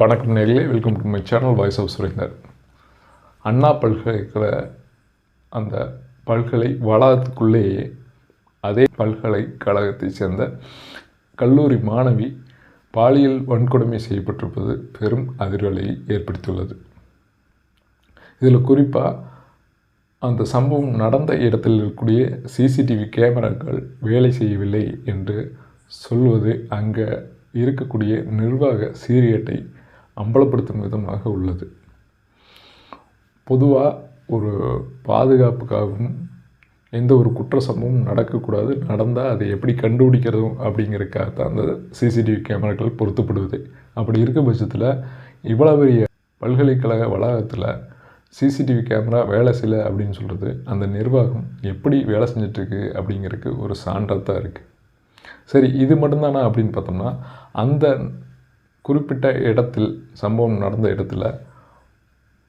வணக்கம் நேயர்களே, welcome to my channel voice of Surender. Anna பல்கலைக்கழக அந்த பல்கலை வளாகத்துக்குள்ளேயே அதே பல்கலைக்கழகத்தை சேர்ந்த கல்லூரி மாணவி பாலியல் வன்கொடுமை செய்யப்பட்டிருப்பது பெரும் அதிர்வலையை ஏற்படுத்தியுள்ளது. இதில் குறிப்பாக அந்த சம்பவம் நடந்த இடத்தில் இருக்கக்கூடிய சிசிடிவி கேமராக்கள் வேலை செய்யவில்லை என்று சொல்வது அங்கே இருக்கக்கூடிய நிர்வாக சீர்கேட்டை அம்பலப்படுத்தும் விதமாக உள்ளது. பொதுவாக ஒரு பாதுகாப்புக்காகவும் எந்த ஒரு குற்ற சம்பவம் நடக்கக்கூடாது, நடந்தால் அதை எப்படி கண்டுபிடிக்கிறதும் அப்படிங்கிறதுக்காக தான் அந்த சிசிடிவி கேமராக்கள் பொருத்தப்படுவது. அப்படி இருக்க பட்சத்தில் இவ்வளோ பெரிய பல்கலைக்கழக வளாகத்தில் சிசிடிவி கேமரா வேலை செய்யலை அப்படின்னு சொல்கிறது அந்த நிர்வாகம் எப்படி வேலை செஞ்சிட்ருக்கு அப்படிங்கிறதுக்கு ஒரு சான்றாக இருக்குது. சரி, இது மட்டும்தானா அப்படின்னு பார்த்தோம்னா, அந்த குறிப்பிட்ட இடத்தில் சம்பவம் நடந்த இடத்துல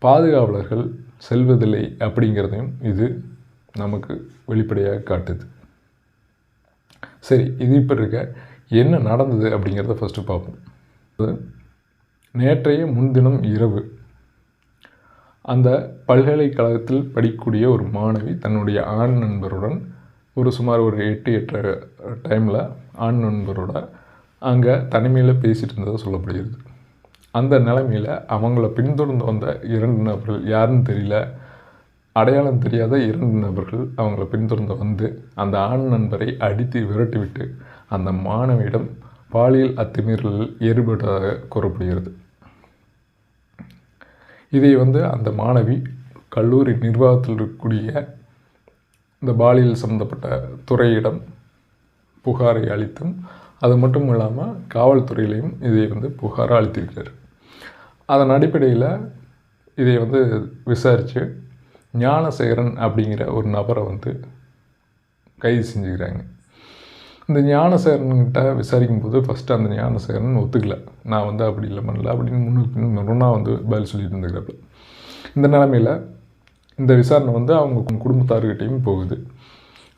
பாதுகாவலர்கள் செல்வதில்லை அப்படிங்கிறதையும் இது நமக்கு வெளிப்படையாக காட்டுது. சரி, இது இப்போ இருக்க என்ன நடந்தது அப்படிங்கிறத ஃபஸ்ட்டு பார்ப்போம். நேற்றைய முன்தினம் இரவு அந்த பல்கலைக்கழகத்தில் படிக்கக்கூடிய ஒரு மாணவி தன்னுடைய ஆண் நண்பருடன் சுமார் ஒரு 8-8 டைமில் ஆண் நண்பரோட அங்கே தனிமையில் பேசிகிட்டு இருந்ததாக சொல்லப்படுகிறது. அந்த நிலைமையில் அவங்கள பின்தொடர்ந்து வந்த 2 நபர்கள், யாருன்னு தெரியல, அடையாளம் தெரியாத 2 நபர்கள் அவங்கள பின்தொடர்ந்து வந்து அந்த ஆண் நண்பரை அடித்து விரட்டிவிட்டு அந்த மாணவியிடம் பாலியல் அத்துமீறலில் ஈடுபட்டதாக கூறப்படுகிறது. இதை அந்த மாணவி கல்லூரி நிர்வாகத்தில் இருக்கக்கூடிய இந்த பாலியல் சம்பந்தப்பட்ட துறையிடம் புகாரை அளித்தும், அது மட்டும் இல்லாமல் காவல்துறையிலையும் இதை புகாராக அளித்திருக்கிறார். அதன் அடிப்படையில் இதை விசாரித்து ஞானசேகரன் அப்படிங்கிற ஒரு நபரை கைது செஞ்சுக்கிறாங்க. இந்த ஞானசேகரன்கிட்ட விசாரிக்கும்போது ஃபஸ்ட்டு அந்த ஞானசேகரன் ஒத்துக்கலை. நான் அப்படி இல்லை பண்ணல அப்படின்னு முன்னா பதில் சொல்லிட்டு இருந்துக்கிறப்ப இந்த நிலைமையில் இந்த விசாரணை அவங்க குடும்பத்தார்கிட்டையும் போகுது.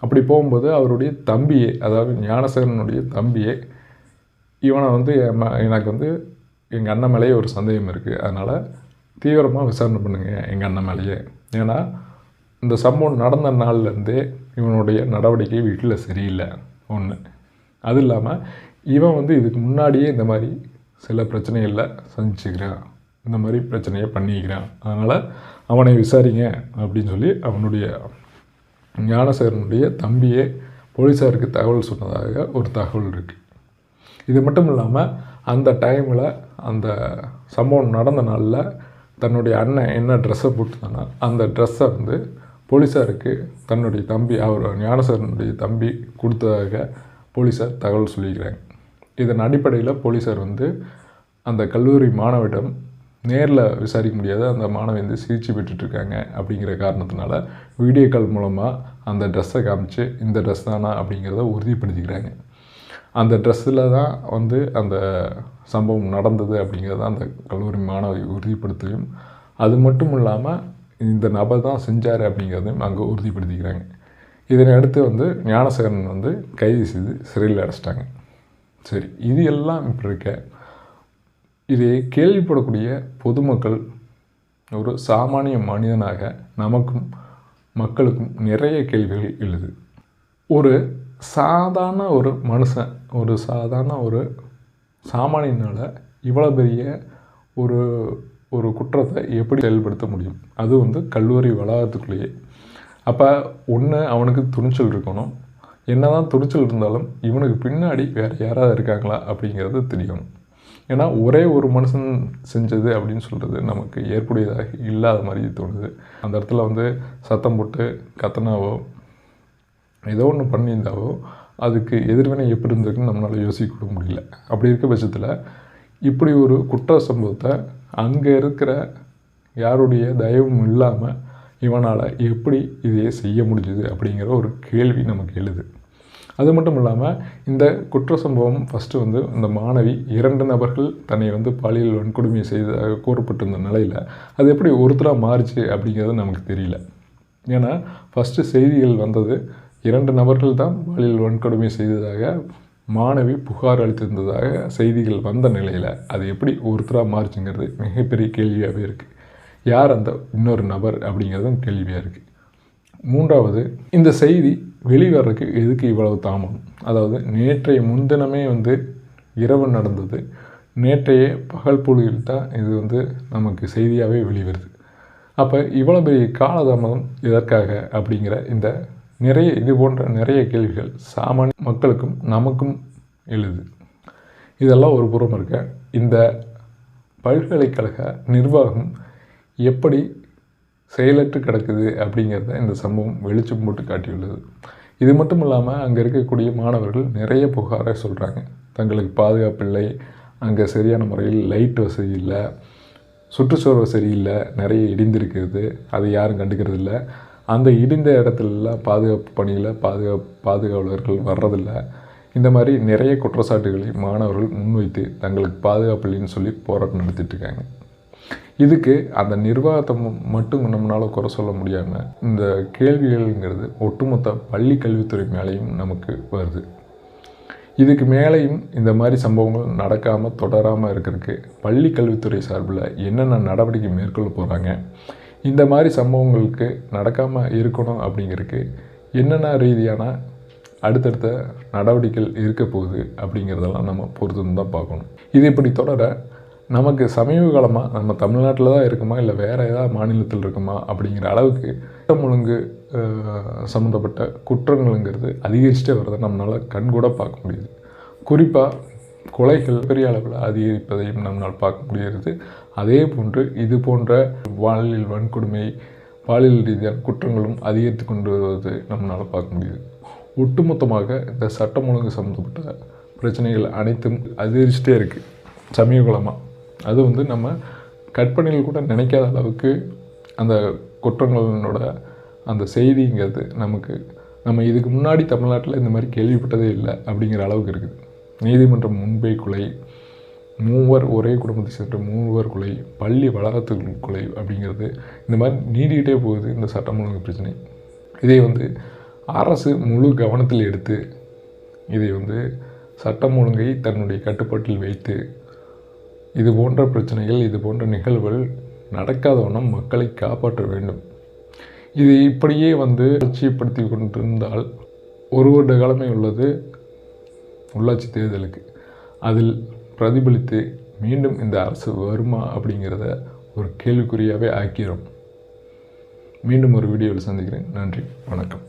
அப்படி போகும்போது அவருடைய தம்பியே, அதாவது ஞானசேகரனுடைய தம்பியே, இவனை எனக்கு எங்கள் அண்ணன் மேலேயே ஒரு சந்தேகம் இருக்குது, அதனால் தீவிரமாக விசாரணை பண்ணுங்க எங்கள் அண்ணன் மேலேயே. ஏன்னா இந்த சம்பவம் நடந்த நாள்லேருந்தே இவனுடைய நடவடிக்கை வீட்டில் சரியில்லை ஒன்று. அது இல்லாமல் இவன் இதுக்கு முன்னாடியே இந்த மாதிரி சில பிரச்சனைகளில் சந்திச்சுக்கிறான், இந்த மாதிரி பிரச்சனையை பண்ணிக்கிறான், அதனால் அவனை விசாரிங்க அப்படின்னு சொல்லி அவனுடைய ஞானசேகரனுடைய தம்பியே போலீஸாருக்கு தகவல் சொன்னதாக ஒரு தகவல் இருக்குது. இது மட்டும் இல்லாமல் அந்த டைமில் அந்த சம்பவம் நடந்த நாளில் தன்னுடைய அண்ணன் என்ன ட்ரெஸ்ஸை போட்டுருந்தானா அந்த ட்ரெஸ்ஸை போலீஸாருக்கு தன்னுடைய தம்பி, அவர் ஞானசேகரனுடைய தம்பி கொடுத்ததாக போலீஸார் தகவல் சொல்லிக்கிறாங்க. இதன் அடிப்படையில் போலீஸார் அந்த கல்லூரி மாணவிடம் நேரில் விசாரிக்க முடியாத அந்த மாணவி சிகிச்சை பெற்றுட்ருக்காங்க அப்படிங்கிற காரணத்தினால வீடியோ கால் மூலமாக அந்த ட்ரெஸ்ஸை காமிச்சு இந்த ட்ரெஸ் தானா அப்படிங்கிறத உறுதிப்படுத்திக்கிறாங்க. அந்த ட்ரெஸ்ஸில் தான் அந்த சம்பவம் நடந்தது அப்படிங்கிறத அந்த கல்லூரி மாணவி உறுதிப்படுத்தியும், அது மட்டும் இல்லாமல் இந்த நபர் தான் செஞ்சார் அப்படிங்கிறதையும் அங்கே உறுதிப்படுத்திக்கிறாங்க. இதனை அடுத்து ஞானசேகரன் கைது செய்து சிறையில் அடைச்சிட்டாங்க. சரி, இது எல்லாம் இப்படி இருக்க இதை கேள்விப்படக்கூடிய பொதுமக்கள், ஒரு சாமானிய மனிதனாக நமக்கும் மக்களுக்கும் நிறைய கேள்விகள் எழுது. ஒரு சாதாரண ஒரு மனுஷன், ஒரு சாதாரண ஒரு சாமானியனால் இவ்வளோ பெரிய ஒரு ஒரு குற்றத்தை எப்படி செயல்படுத்த முடியும்? அது கல்லூரி வளாகத்துக்குள்ளேயே. அப்போ ஒன்று, அவனுக்கு துணிச்சல் இருக்கணும். என்ன தான் துணிச்சல் இருந்தாலும் இவனுக்கு பின்னாடி வேறு யாராவது இருக்காங்களா அப்படிங்கிறது தெரியணும். ஏன்னா ஒரே ஒரு மனுஷன் செஞ்சது அப்படின்னு சொல்கிறது நமக்கு ஏற்புடையதாக இல்லாத மாதிரி தோணுது. அந்த இடத்துல சத்தம் போட்டு கத்தனாவோ ஏதோ ஒன்று பண்ணியிருந்தாவோ அதுக்கு எதிர்வினை எப்படி இருந்திருக்குன்னு நம்மளால் யோசிக்க கூட முடியல. அப்படி இருக்க பட்சத்தில் இப்படி ஒரு குற்ற சம்பவத்தை அங்கே இருக்கிற யாருடைய தயவும் இல்லாமல் இவனால் எப்படி இதையே செய்ய முடிஞ்சுது அப்படிங்கிற ஒரு கேள்வி நமக்கு எழுது. அது மட்டும் இல்லாமல் இந்த குற்ற சம்பவம் ஃபஸ்ட்டு இந்த மாணவி 2 நபர்கள் தன்னை பாலியல் வன்கொடுமை செய்ததாக கூறப்பட்டிருந்த நிலையில் அது எப்படி ஒருத்தராக மாறிச்சு அப்படிங்கிறது நமக்கு தெரியல. ஏன்னா ஃபஸ்ட்டு செய்திகள் வந்தது 2 நபர்கள் தான் பாலியல் வன்கொடுமை செய்ததாக மாணவி புகார் அளித்திருந்ததாக செய்திகள் வந்த நிலையில் அது எப்படி ஒருத்தராக மாறுச்சுங்கிறது மிகப்பெரிய கேள்வியாகவே இருக்குது. யார் அந்த இன்னொரு நபர் அப்படிங்கிறதும் கேள்வியாக இருக்குது. மூன்றாவது, இந்த செய்தி வெளிவரதுக்கு எதுக்கு இவ்வளவு தாமதம்? அதாவது நேற்றைய முன்தினமே இரவு நடந்தது, நேற்றைய பகல் பொழுதில் தான் இது நமக்கு செய்தியாகவே வெளிவருது. அப்போ இவ்வளோ பெரிய காலதாமதம் எதற்காக அப்படிங்கிற இது போன்ற நிறைய கேள்விகள் சாமானிய மக்களுக்கும் நமக்கும் எழுது. இதெல்லாம் ஒரு புறம் இருக்க, இந்த பல்கலைக்கழக நிர்வாகம் எப்படி செயலற்று கிடக்குது அப்படிங்கிறத இந்த சம்பவம் வெளிச்சம் போட்டு காட்டியுள்ளது. இது மட்டும் இல்லாமல் அங்கே இருக்கக்கூடிய மாணவர்கள் நிறைய புகாரை சொல்கிறாங்க. தங்களுக்கு பாதுகாப்பு இல்லை, அங்கே சரியான முறையில் லைட் வசதி இல்லை, சுற்றுச்சூழல் சரியில்லை, நிறைய இடிந்திருக்கிறது, அதை யாரும் கண்டுக்கிறது இல்லை. அந்த இடிந்த இடத்துலலாம் பாதுகாப்பு பணியில் பாதுகாவலர்கள் வர்றதில்லை. இந்த மாதிரி நிறைய குற்றச்சாட்டுகளை மாணவர்கள் முன்வைத்து தங்களுக்கு பாதுகாப்பு இல்லைன்னு சொல்லி போராட்டம் நடத்திட்டுருக்காங்க. இதுக்கு அந்த நிர்வாகத்தை மட்டும் நம்மளால் குறை சொல்ல முடியாமல் இந்த கேள்விகள்ங்கிறது ஒட்டுமொத்த பள்ளி கல்வித்துறை மேலேயும் நமக்கு வருது. இதுக்கு மேலேயும் இந்த மாதிரி சம்பவங்கள் நடக்காமல் தொடராமல் இருக்கிறதுக்கு பள்ளி கல்வித்துறை சார்பில் என்னென்ன நடவடிக்கை மேற்கொள்ள போகிறாங்க, இந்த மாதிரி சம்பவங்களுக்கு நடக்காமல் இருக்கணும் அப்படிங்கிறதுக்கு என்னென்ன ரீதியான அடுத்தடுத்த நடவடிக்கைகள் இருக்க போகுது அப்படிங்கிறதெல்லாம் நம்ம பொறுத்து தான் பார்க்கணும். இது இப்படி தொடர நமக்கு சமீப காலமாக நம்ம தமிழ்நாட்டில் தான் இருக்குமா இல்லை வேறு ஏதாவது மாநிலத்தில் இருக்குமா அப்படிங்கிற அளவுக்கு சட்டம் ஒழுங்கு சம்மந்தப்பட்ட குற்றங்களுங்கிறது அதிகரிச்சுட்டே வரதை நம்மளால் கண்கூட பார்க்க முடியுது. குறிப்பாக கொலைகள் பெரிய அளவில் அதிகரிப்பதையும் நம்மளால் பார்க்க முடிகிறது. அதே போன்று இது போன்ற பாலியல் வன்கொடுமை, பாலியல் ரீதியான குற்றங்களும் அதிகரித்து கொண்டு வருவது நம்மளால் பார்க்க முடியுது. ஒட்டுமொத்தமாக இந்த சட்டம் ஒழுங்கு சம்மந்தப்பட்ட பிரச்சனைகள் அனைத்தும் அதிகரிச்சுட்டே இருக்குது சமீப காலமாக. அது நம்ம கற்பனையில் கூட நினைக்காத அளவுக்கு அந்த குற்றங்களோட அந்த செய்திங்கிறது நம்ம இதுக்கு முன்னாடி தமிழ்நாட்டில் இந்த மாதிரி கேள்விப்பட்டதே இல்லை அப்படிங்கிற அளவுக்கு இருக்குது. நீதிமன்றம் முன்பே கொலை, 3 ஒரே குடும்பத்தை சேர்ந்த 3 கொலை, பள்ளி வளாகத்துக்குள் கொலை அப்படிங்கிறது இந்த மாதிரி நீடிக்கிட்டே போகுது இந்த சட்டம் ஒழுங்கு பிரச்சனை. இதை அரசு முழு கவனத்தில் எடுத்து இதை சட்டம் ஒழுங்கை தன்னுடைய கட்டுப்பாட்டில் வைத்து இது போன்ற பிரச்சனைகள், இது போன்ற நிகழ்வுகள் நடக்காத வண்ணம் மக்களை காப்பாற்ற வேண்டும். இது இப்படியே லட்சியப்படுத்தி கொண்டிருந்தால் 1 வருட காலமே உள்ளது உள்ளாட்சி தேர்தலுக்கு. அதில் பிரதிபலித்து மீண்டும் இந்த அரசு வருமா அப்படிங்கிறத ஒரு கேள்விக்குறியாகவே ஆக்கிறோம். மீண்டும் ஒரு வீடியோவில் சந்திக்கிறேன். நன்றி, வணக்கம்.